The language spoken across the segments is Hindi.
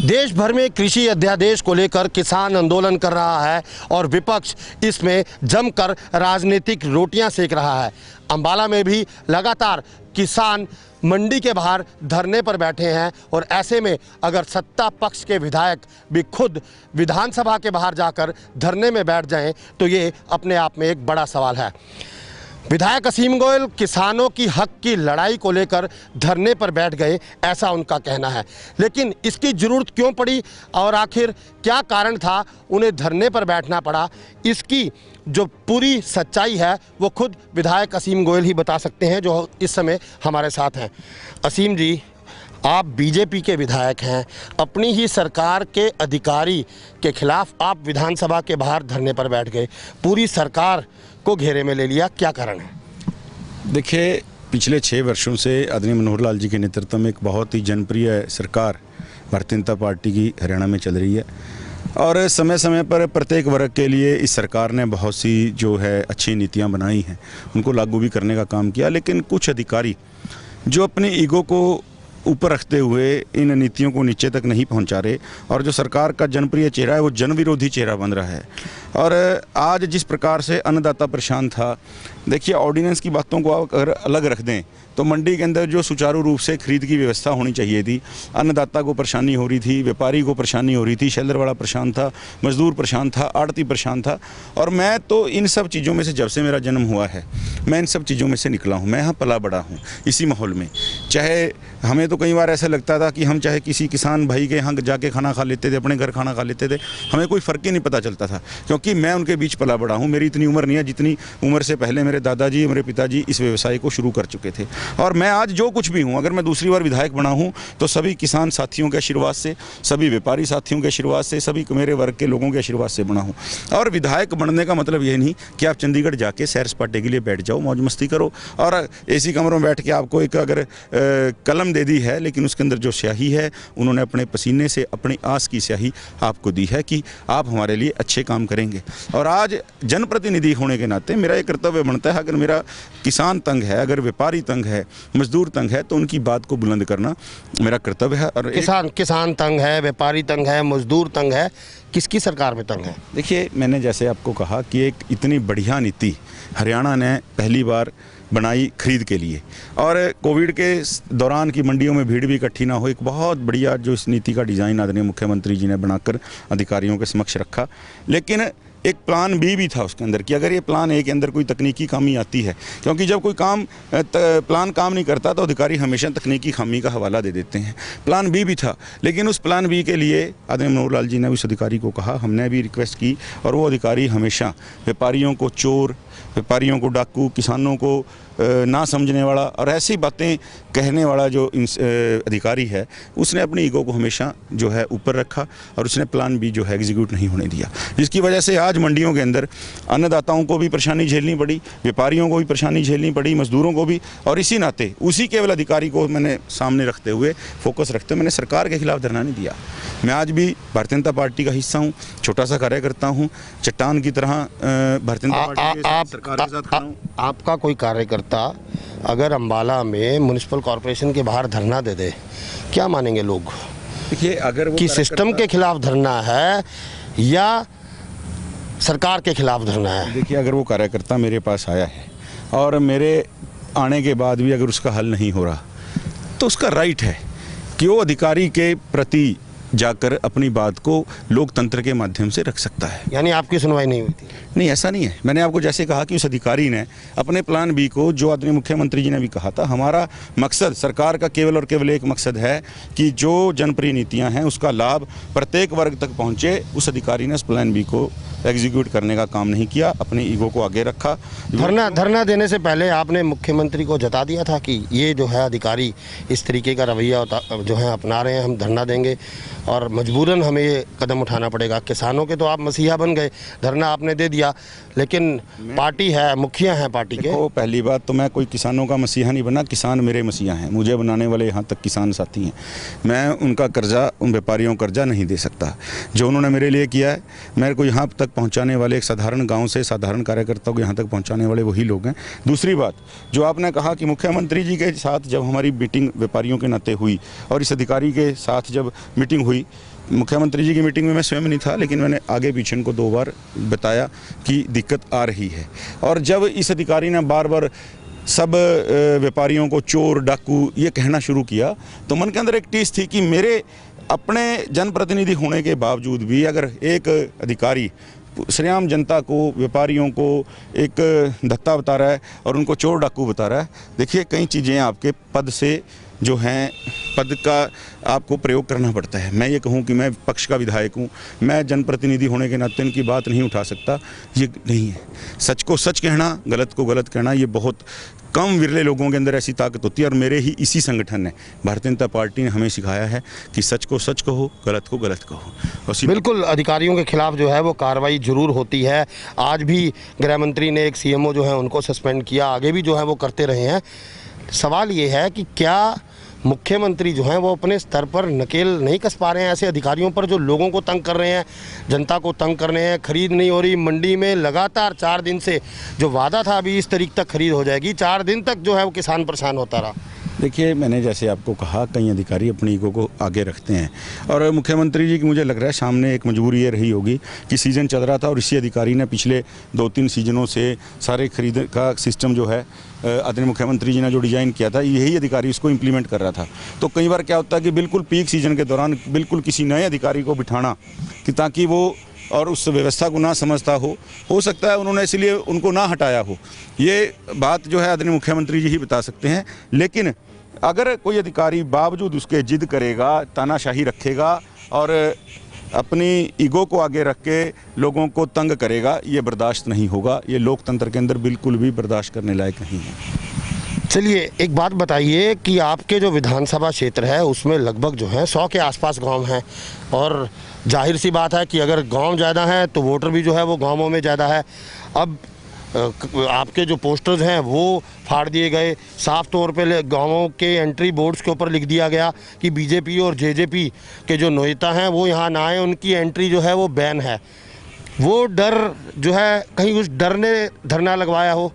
देश भर में कृषि अध्यादेश को लेकर किसान आंदोलन कर रहा है और विपक्ष इसमें जमकर राजनीतिक रोटियां सेक रहा है। अंबाला में भी लगातार किसान मंडी के बाहर धरने पर बैठे हैं और ऐसे में अगर सत्ता पक्ष के विधायक भी खुद विधानसभा के बाहर जाकर धरने में बैठ जाएं तो ये अपने आप में एक बड़ा सवाल है। विधायक असीम गोयल किसानों की हक की लड़ाई को लेकर धरने पर बैठ गए, ऐसा उनका कहना है। लेकिन इसकी ज़रूरत क्यों पड़ी और आखिर क्या कारण था उन्हें धरने पर बैठना पड़ा, इसकी जो पूरी सच्चाई है वो खुद विधायक असीम गोयल ही बता सकते हैं, जो इस समय हमारे साथ हैं। असीम जी, आप बीजेपी के विधायक हैं, अपनी ही सरकार के अधिकारी के खिलाफ आप विधानसभा के बाहर धरने पर बैठ गए, पूरी सरकार को घेरे में ले लिया, क्या कारण है? देखिए, पिछले 6 वर्षों से आदरणीय मनोहर लाल जी के नेतृत्व में एक बहुत ही जनप्रिय सरकार भारतीय जनता पार्टी की हरियाणा में चल रही है और समय समय पर प्रत्येक वर्ग के लिए इस सरकार ने बहुत सी जो है अच्छी नीतियां बनाई हैं, उनको लागू भी करने का काम किया। लेकिन कुछ अधिकारी जो अपने ईगो को ऊपर रखते हुए इन नीतियों को नीचे तक नहीं पहुंचा रहे और जो सरकार का जनप्रिय चेहरा है वो जन विरोधी चेहरा बन रहा है। और आज जिस प्रकार से अन्नदाता परेशान था, देखिए ऑर्डिनेंस की बातों को आप अगर अलग रख दें तो मंडी के अंदर जो सुचारू रूप से खरीद की व्यवस्था होनी चाहिए थी, अन्नदाता को परेशानी हो रही थी, व्यापारी को परेशानी हो रही थी, शेल्डर वाला परेशान था, मजदूर परेशान था, आड़ती परेशान था। और मैं तो इन सब चीज़ों में से, जब से मेरा जन्म हुआ है, मैं इन सब चीज़ों में से निकला हूँ। मैं यहाँ पला बड़ा हूँ इसी माहौल में। चाहे हमें तो कई बार ऐसा लगता था कि हम चाहे किसी किसान भाई के यहाँ जाके खाना खा लेते थे, अपने घर खाना खा लेते थे, हमें कोई फ़र्क ही नहीं पता चलता था, क्योंकि मैं उनके बीच पला बड़ा हूँ। मेरी इतनी उम्र नहीं है जितनी उम्र से पहले मेरे दादाजी, मेरे पिताजी इस व्यवसाय को शुरू कर चुके थे। और मैं आज जो कुछ भी हूँ, अगर मैं दूसरी बार विधायक बना हूँ तो सभी किसान साथियों के आशीर्वाद से, सभी व्यापारी साथियों के आशीर्वाद से, सभी मेरे वर्ग के लोगों के आशीर्वाद से बना हूँ। और विधायक बनने का मतलब ये नहीं कि आप चंडीगढ़ जाके सैर सपाटे के लिए बैठ जाओ, मौज मस्ती करो और एसी कमरों में बैठ के आपको एक अगर कलम दे दी है, लेकिन उसके अंदर जो स्याही है उन्होंने अपने पसीने से अपनी आस की स्याही आपको दी है कि आप हमारे लिए अच्छे काम करेंगे। और आज जनप्रतिनिधि होने के नाते मेरा एक कर्तव्य बनता है, अगर मेरा किसान तंग है, अगर व्यापारी तंग है, मजदूर तंग है, तो उनकी बात को बुलंद करना मेरा कर्तव्य है। और किसान तंग है, व्यापारी तंग है, मजदूर तंग है, किसकी सरकार में तंग है? देखिए, मैंने जैसे आपको कहा कि एक इतनी बढ़िया नीति हरियाणा ने पहली बार बनाई खरीद के लिए, और कोविड के दौरान की मंडियों में भीड़ भी इकट्ठी ना हो, एक बहुत बढ़िया जो इस नीति का डिज़ाइन आदरणीय मुख्यमंत्री जी ने बनाकर अधिकारियों के समक्ष रखा। लेकिन एक प्लान बी भी था उसके अंदर कि अगर ये प्लान ए के अंदर कोई तकनीकी खामी आती है, क्योंकि जब कोई प्लान काम नहीं करता तो अधिकारी हमेशा तकनीकी खामी का हवाला दे देते हैं। प्लान बी भी था, लेकिन उस प्लान बी के लिए आदरणीय मनोहर लाल जी ने उस अधिकारी को कहा, हमने भी रिक्वेस्ट की, और वो अधिकारी हमेशा व्यापारियों को चोर, व्यापारियों को डाकू, किसानों को ना समझने वाला और ऐसी बातें कहने वाला जो अधिकारी है, उसने अपनी ईगो को हमेशा जो है ऊपर रखा और उसने प्लान बी जो है एग्जीक्यूट नहीं होने दिया, जिसकी वजह से आज मंडियों के अंदर अन्नदाताओं को भी परेशानी झेलनी पड़ी, व्यापारियों को भी परेशानी झेलनी पड़ी, मजदूरों को भी। और इसी नाते उसी केवल अधिकारी को मैंने सामने रखते हुए, फोकस रखते हुए, मैंने सरकार के खिलाफ धरना नहीं दिया। मैं आज भी भारतीय जनता पार्टी का हिस्सा हूँ, छोटा सा कार्यकर्ता हूँ, चट्टान की तरह भारतीय जनता पार्टी के सरकार के साथ खड़ा हूँ। आपका कोई कार्यकर्ता अगर अंबाला में म्युनिसिपल कॉर्पोरेशन के बाहर धरना दे दे, क्या मानेंगे लोग? देखिए, अगर वो कि सिस्टम के खिलाफ धरना है या सरकार के खिलाफ धरना है? देखिए, अगर वो कार्यकर्ता मेरे पास आया है और मेरे आने के बाद भी अगर उसका हल नहीं हो रहा, तो उसका राइट है कि वो अधिकारी के प्रति जाकर अपनी बात को लोकतंत्र के माध्यम से रख सकता है। यानी आपकी सुनवाई नहीं हुई थी? नहीं, ऐसा नहीं है। मैंने आपको जैसे कहा कि उस अधिकारी ने अपने प्लान बी को, जो आदरणीय मुख्यमंत्री जी ने भी कहा था, हमारा मकसद, सरकार का केवल और केवल एक मकसद है कि जो जनप्रिय नीतियां हैं उसका लाभ प्रत्येक वर्ग तक पहुंचे। उस अधिकारी ने उस प्लान बी को एग्जीक्यूट करने का काम नहीं किया, अपने ईगो को आगे रखा। धरना देने से पहले आपने मुख्यमंत्री को जता दिया था कि ये जो है अधिकारी इस तरीके का रवैया जो है अपना रहे हैं, हम धरना देंगे और मजबूरन हमें ये कदम उठाना पड़ेगा। किसानों के तो आप मसीहा बन गए, धरना आपने दे दिया, लेकिन पार्टी है, मुखिया हैं पार्टी के। पहली बात तो मैं कोई किसानों का मसीहा नहीं बना, किसान मेरे मसीहा हैं, मुझे बनाने वाले यहाँ तक किसान साथी हैं। मैं उनका कर्जा, उन व्यापारियों का कर्जा नहीं दे सकता जो उन्होंने मेरे लिए किया है। मेरे को यहाँ तक पहुँचाने वाले, एक साधारण गाँव से साधारण कार्यकर्ताओं को यहाँ तक पहुँचाने वाले वही लोग हैं। दूसरी बात, जो आपने कहा कि मुख्यमंत्री जी के साथ जब हमारी मीटिंग व्यापारियों के नाते हुई और इस अधिकारी के साथ जब मीटिंग हुई हुई, मुख्यमंत्री जी की मीटिंग में मैं स्वयं नहीं था, लेकिन मैंने आगे पीछे उनको 2 बार बताया कि दिक्कत आ रही है। और जब इस अधिकारी ने बार बार सब व्यापारियों को चोर डाकू ये कहना शुरू किया, तो मन के अंदर एक टीस थी कि मेरे अपने जनप्रतिनिधि होने के बावजूद भी अगर एक अधिकारी सरेआम जनता को, व्यापारियों को एक धत्ता बता रहा है और उनको चोर डाकू बता रहा है, देखिए कई चीज़ें आपके पद से जो हैं, पद का आपको प्रयोग करना पड़ता है। मैं ये कहूँ कि मैं पक्ष का विधायक हूँ, मैं जनप्रतिनिधि होने के नाते उनकी बात नहीं उठा सकता, ये नहीं है। सच को सच कहना, गलत को गलत कहना, ये बहुत कम विरले लोगों के अंदर ऐसी ताकत होती है। और मेरे ही इसी संगठन ने, भारतीय जनता पार्टी ने हमें सिखाया है कि सच को सच कहो, गलत को गलत कहो। बिल्कुल, अधिकारियों के खिलाफ जो है वो कार्रवाई जरूर होती है। आज भी गृह मंत्री ने एक सीएमओ जो है उनको सस्पेंड किया, आगे भी जो है वो करते रहे हैं। सवाल ये है कि क्या मुख्यमंत्री जो हैं वो अपने स्तर पर नकेल नहीं कस पा रहे हैं ऐसे अधिकारियों पर जो लोगों को तंग कर रहे हैं, जनता को तंग कर रहे हैं। खरीद नहीं हो रही, मंडी में लगातार 4 दिन से जो वादा था अभी इस तारीख तक खरीद हो जाएगी, 4 दिन तक जो है वो किसान परेशान होता रहा। देखिए, मैंने जैसे आपको कहा, कई अधिकारी अपनी ईगो को आगे रखते हैं और मुख्यमंत्री जी की मुझे लग रहा है सामने एक मजबूरी ये रही होगी कि सीज़न चल रहा था और इसी अधिकारी ने पिछले 2-3 सीजनों से सारे खरीद का सिस्टम जो है आदरणीय मुख्यमंत्री जी ने जो डिज़ाइन किया था, यही अधिकारी उसको इम्प्लीमेंट कर रहा था। तो कई बार क्या होता है कि बिल्कुल पीक सीजन के दौरान बिल्कुल किसी नए अधिकारी को बिठाना कि ताकि वो और उस व्यवस्था को ना समझता हो सकता है उन्होंने इसलिए उनको ना हटाया हो। ये बात जो है आदरणीय मुख्यमंत्री जी ही बता सकते हैं। लेकिन अगर कोई अधिकारी बावजूद उसके जिद करेगा, तानाशाही रखेगा और अपनी ईगो को आगे रख के लोगों को तंग करेगा, ये बर्दाश्त नहीं होगा। ये लोकतंत्र के अंदर बिल्कुल भी बर्दाश्त करने लायक नहीं है। चलिए, एक बात बताइए कि आपके जो विधानसभा क्षेत्र है उसमें लगभग जो है 100 के आसपास गांव हैं और जाहिर सी बात है कि अगर गांव ज़्यादा हैं तो वोटर भी जो है वो गांवों में ज़्यादा है। अब आपके जो पोस्टर्स हैं वो फाड़ दिए गए, साफ तौर पे गांवों के एंट्री बोर्ड्स के ऊपर लिख दिया गया कि बीजेपी और जेजेपी के जो नेता हैं वो यहाँ ना आए, उनकी एंट्री जो है वो बैन है। वो डर जो है, कहीं उस डर ने धरना लगवाया हो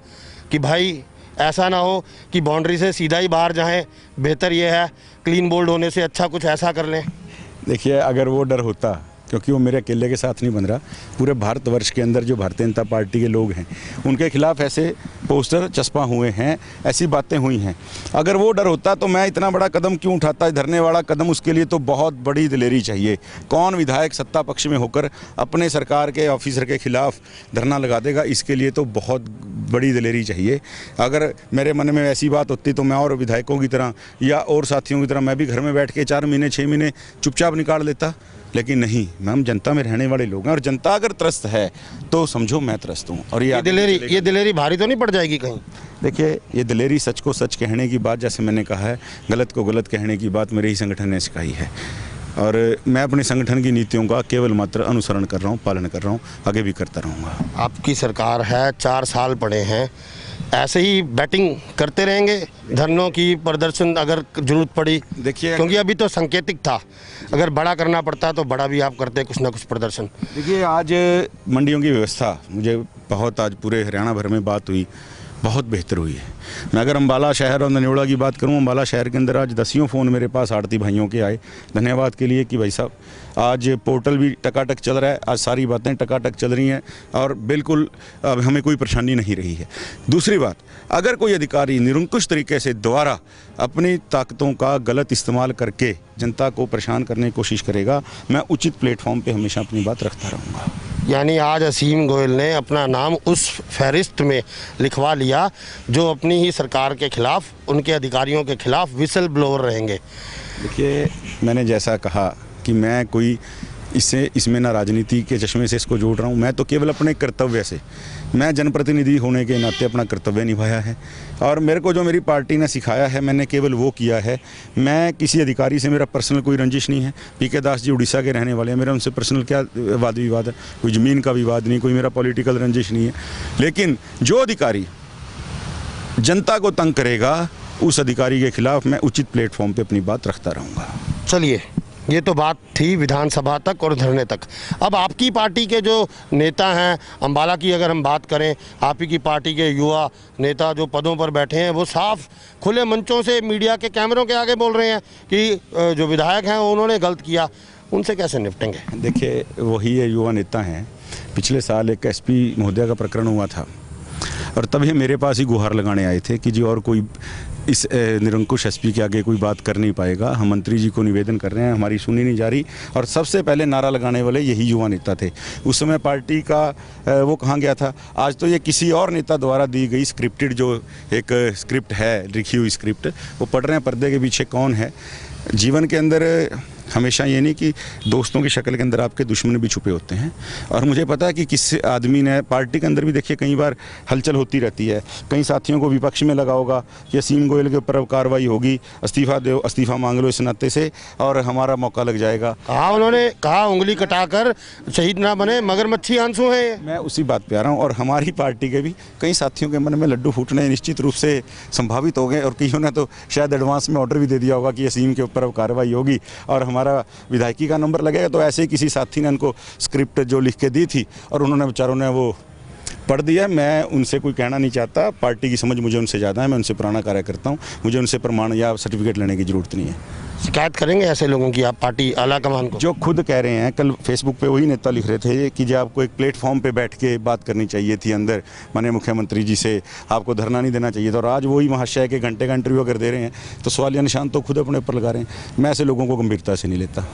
कि भाई ऐसा ना हो कि बाउंड्री से सीधा ही बाहर जाएं, बेहतर ये है क्लीन बोल्ड होने से अच्छा कुछ ऐसा कर लें। देखिए, अगर वो डर होता, क्योंकि वो मेरे अकेले के साथ नहीं बन रहा, पूरे भारतवर्ष के अंदर जो भारतीय जनता पार्टी के लोग हैं उनके खिलाफ ऐसे पोस्टर चस्पा हुए हैं, ऐसी बातें हुई हैं। अगर वो डर होता तो मैं इतना बड़ा कदम क्यों उठाता? धरने वाला कदम, उसके लिए तो बहुत बड़ी दिलेरी चाहिए। कौन विधायक सत्ता पक्ष में होकर अपने सरकार के ऑफिसर के खिलाफ धरना लगा देगा? इसके लिए तो बहुत बड़ी दिलेरी चाहिए। अगर मेरे मन में ऐसी बात होती तो मैं और विधायकों की तरह या और साथियों की तरह मैं भी घर में बैठ के 4 महीने 6 महीने चुपचाप निकाल लेता। लेकिन नहीं, हम जनता में रहने वाले लोग हैं और जनता अगर त्रस्त है तो समझो मैं त्रस्त हूँ। और ये दिलेरी भारी तो नहीं पड़ जाएगी कहीं? देखिए, ये दिलेरी सच को सच कहने की बात, जैसे मैंने कहा है, गलत को गलत कहने की बात मेरे ही संगठन ने सिखाई है और मैं अपने संगठन की नीतियों का केवल मात्र अनुसरण कर रहा हूँ, पालन कर रहा हूँ, आगे भी करता रहूँगा। आपकी सरकार है, 4 साल पड़े हैं, ऐसे ही बैटिंग करते रहेंगे? धरनों की प्रदर्शन अगर जरूरत पड़ी, देखिए, क्योंकि अभी तो सांकेतिक था, अगर बड़ा करना पड़ता तो बड़ा भी आप करते कुछ ना कुछ प्रदर्शन। देखिए, आज मंडियों की व्यवस्था मुझे बहुत, आज पूरे हरियाणा भर में बात हुई, बहुत बेहतर हुई है। मैं अगर अम्बाला शहर और नन्योड़ा की बात करूं, अम्बाला शहर के अंदर आज 10 फ़ोन मेरे पास आड़ती भाइयों के आए धन्यवाद के लिए कि भाई साहब आज पोर्टल भी टकाटक चल रहा है, आज सारी बातें टकाटक चल रही हैं और बिल्कुल अब हमें कोई परेशानी नहीं रही है। दूसरी बात, अगर कोई अधिकारी निरंकुश तरीके से दोबारा अपनी ताकतों का गलत इस्तेमाल करके जनता को परेशान करने की कोशिश करेगा, मैं उचित प्लेटफॉर्म पर हमेशा अपनी बात रखता रहूँगा। यानी आज असीम गोयल ने अपना नाम उस फहरिस्त में लिखवा लिया जो अपनी ही सरकार के खिलाफ, उनके अधिकारियों के खिलाफ विसल ब्लोअर रहेंगे। देखिए, मैंने जैसा कहा कि मैं कोई इसमें ना राजनीति के चश्मे से इसको जोड़ रहा हूँ, मैं तो केवल अपने कर्तव्य से, मैं जनप्रतिनिधि होने के नाते अपना कर्तव्य निभाया है और मेरे को जो मेरी पार्टी ने सिखाया है मैंने केवल वो किया है। मैं किसी अधिकारी से, मेरा पर्सनल कोई रंजिश नहीं है। पीके दास जी उड़ीसा के रहने वाले हैं, मेरा उनसे पर्सनल क्या वाद विवाद है? कोई ज़मीन का विवाद नहीं, कोई मेरा पॉलिटिकल रंजिश नहीं है। लेकिन जो अधिकारी जनता को तंग करेगा उस अधिकारी के खिलाफ मैं उचित प्लेटफॉर्म पर अपनी बात रखता रहूँगा। चलिए, ये तो बात थी विधानसभा तक और धरने तक। अब आपकी पार्टी के जो नेता हैं, अम्बाला की अगर हम बात करें, आप ही की पार्टी के युवा नेता जो पदों पर बैठे हैं वो साफ खुले मंचों से मीडिया के कैमरों के आगे बोल रहे हैं कि जो विधायक हैं उन्होंने गलत किया। उनसे कैसे निपटेंगे? देखिए, वही ये युवा नेता हैं। पिछले साल एक एसपी महोदया का प्रकरण हुआ था और तब ये मेरे पास ही गुहार लगाने आए थे कि जी और कोई इस निरंकुश एसपी के आगे कोई बात कर नहीं पाएगा। हम मंत्री जी को निवेदन कर रहे हैं, हमारी सुनी नहीं जा रही। और सबसे पहले नारा लगाने वाले यही युवा नेता थे। उस समय पार्टी का वो कहाँ गया था? आज तो ये किसी और नेता द्वारा दी गई स्क्रिप्टेड जो एक स्क्रिप्ट है, लिखी हुई स्क्रिप्ट, वो पढ़ रहे हैं पर्दे के पीछे कौन है। जीवन के अंदर हमेशा ये नहीं कि दोस्तों की शक्ल के अंदर आपके दुश्मन भी छुपे होते हैं। और मुझे पता है कि किस आदमी ने, पार्टी के अंदर भी देखिए कई बार हलचल होती रहती है। कई साथियों को विपक्ष में लगा होगा कि असीम गोयल के ऊपर कार्रवाई होगी, इस्तीफा दो, इस्तीफा मांग लो इस नाते से और हमारा मौका लग जाएगा। उन्होंने कहा उंगली कटाकर शहीद ना बने मगरमच्छी आंसू हैं। मैं उसी बात पे आ रहा हूँ। और हमारी पार्टी के भी कई साथियों के मन में लड्डू फूटने निश्चित रूप से संभावित हो गए और कईयों ने तो शायद एडवांस में ऑर्डर भी दे दिया होगा कि असीम के ऊपर अब कार्रवाई होगी और हमारा विधायकी का नंबर लगेगा। तो ऐसे ही किसी साथी ने उनको स्क्रिप्ट जो लिख के दी थी और उन्होंने बेचारों ने वो पढ़ दिया। मैं उनसे कोई कहना नहीं चाहता, पार्टी की समझ मुझे उनसे ज़्यादा है। मैं उनसे पुराना कार्य करता हूँ, मुझे उनसे प्रमाण या सर्टिफिकेट लेने की ज़रूरत नहीं है। शिकायत करेंगे ऐसे लोगों की आप पार्टी आला कमान को? जो खुद कह रहे हैं, कल फेसबुक पे वही नेता लिख रहे थे कि जो आपको एक प्लेटफॉर्म पे बैठ के बात करनी चाहिए थी अंदर माननीय मुख्यमंत्री जी से, आपको धरना नहीं देना चाहिए था। और आज वही महाशय के घंटे का इंटरव्यू अगर दे रहे हैं तो सवालिया निशान तो खुद अपने ऊपर लगा रहे हैं। मैं ऐसे लोगों को गंभीरता से नहीं लेता।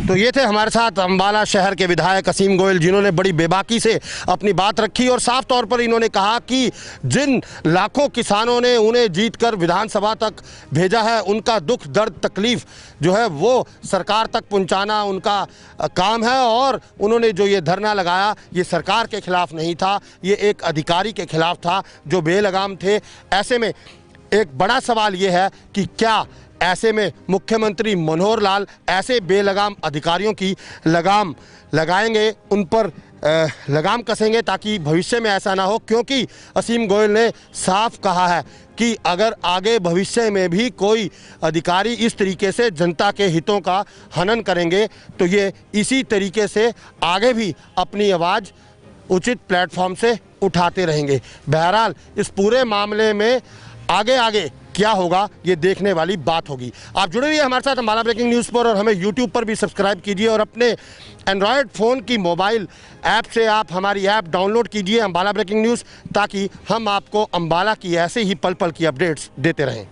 तो ये थे हमारे साथ अम्बाला शहर के विधायक असीम गोयल, जिन्होंने बड़ी बेबाकी से अपनी बात रखी और साफ तौर पर इन्होंने कहा कि जिन लाखों किसानों ने उन्हें जीतकर विधानसभा तक भेजा है, उनका दुख दर्द तकलीफ जो है वो सरकार तक पहुंचाना उनका काम है। और उन्होंने जो ये धरना लगाया, ये सरकार के खिलाफ नहीं था, ये एक अधिकारी के खिलाफ था जो बेलगाम थे। ऐसे में एक बड़ा सवाल ये है कि क्या ऐसे में मुख्यमंत्री मनोहर लाल ऐसे बेलगाम अधिकारियों की लगाम लगाएंगे, उन पर लगाम कसेंगे ताकि भविष्य में ऐसा ना हो। क्योंकि असीम गोयल ने साफ कहा है कि अगर आगे भविष्य में भी कोई अधिकारी इस तरीके से जनता के हितों का हनन करेंगे तो ये इसी तरीके से आगे भी अपनी आवाज़ उचित प्लेटफॉर्म से उठाते रहेंगे। बहरहाल इस पूरे मामले में आगे क्या होगा ये देखने वाली बात होगी। आप जुड़े रहिए हमारे साथ अम्बाला ब्रेकिंग न्यूज़ पर और हमें यूट्यूब पर भी सब्सक्राइब कीजिए और अपने एंड्रॉयड फ़ोन की मोबाइल ऐप से आप हमारी ऐप डाउनलोड कीजिए अम्बाला ब्रेकिंग न्यूज़, ताकि हम आपको अम्बाला की ऐसे ही पल पल की अपडेट्स देते रहें।